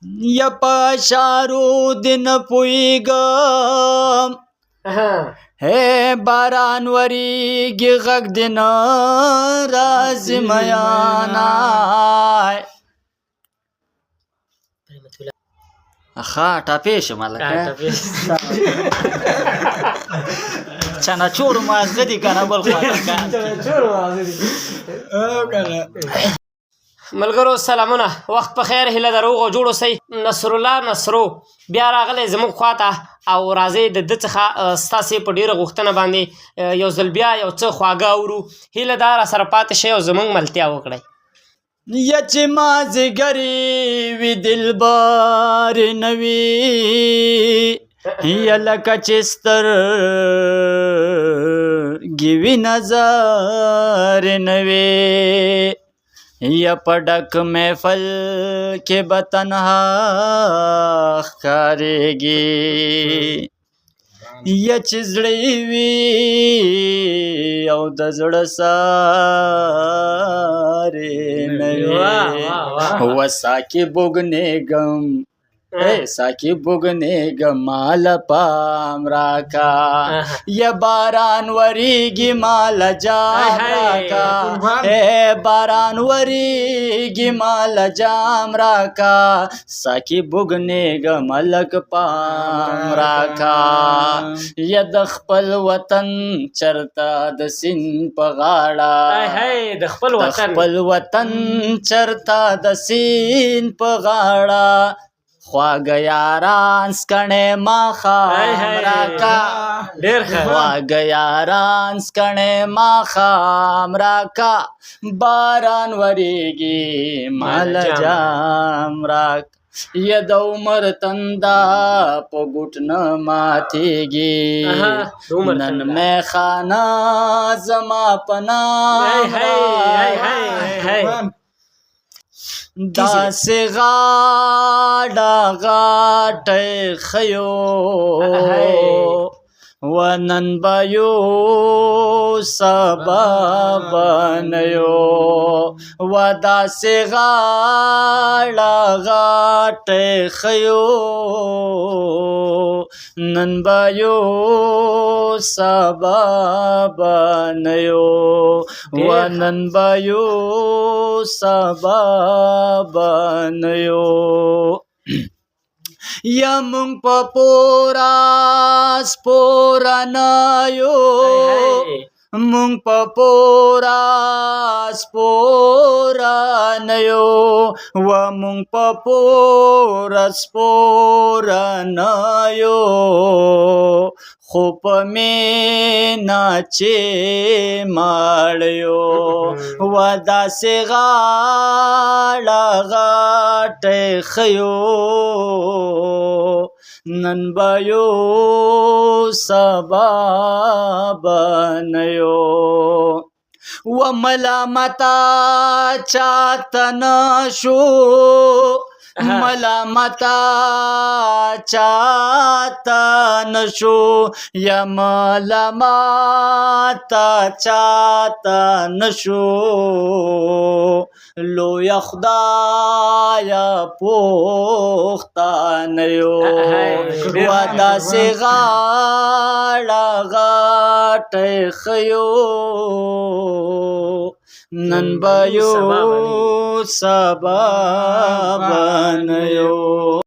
یا پاشارو دن پویگم ہے باران وریگی غږ دن رازی میانای اخا ټاپې شو ملکه چناچور مازغه دي کنه بل خواته ملګرو سلامونه، وخت په خیر، هیله د روغ او جوړ اوسئ. نصرالله نصرو بیا راغلی زموږ خواته او راځئ د ده څخه ستاسې په ډېره غوښتنه باندې یو ځل بیا یو څه خواږه اورو. هیله ده راسره پاتې شئ او زموږ ملتیا وکړئ. یا چې مازدیګرې وي دلبار نه وي یا لکه چې سترګې وي نظر نه وي یا په ډک محفل کې به تنها ښکارېږي یا چې زړه وي او د زړه سارې نه وي و ساکي بوږنېږم ساکي بوږنېږم مال پام راکا یا باران وریږي مال جام راکا باران وریږي مال جام راکا ساکي بوږنېږم لږ پام راکا یا د خپل وطن چرته د سیند په غاړه د خپل وطن چرته د سیند په غاړه خواږه یاران سکڼې ماښام راکا خواږه یاران سکڼې ماښام راکا باران وریږي مال جام راکا یا د عمر تنده په ګوټ نه ماتېږي نن میخانه زما په نام راکا داسې غاډه غاټی خیو و نن به یو سبا به نه یو و داسې غاډه غاټی خیو نن به یو سبا به نه یو و نن به یو سبا به نه یو یا مونږ په پوراس پورا نه یو مونږ په پوراس پورا نه یو و مونږ په پوراس پورا نه یو خو په مینا چې ماړ یو و داسې غاړه غاټی خیو نن به یو سبا به نه یو و ملامته چاته نه شو ملامته چاته نه شو یا ملامته چاته نه شو لویه خدایه پوښتنه یو و داسې غاړه غاټی خیو نن به یو سبا به نه یو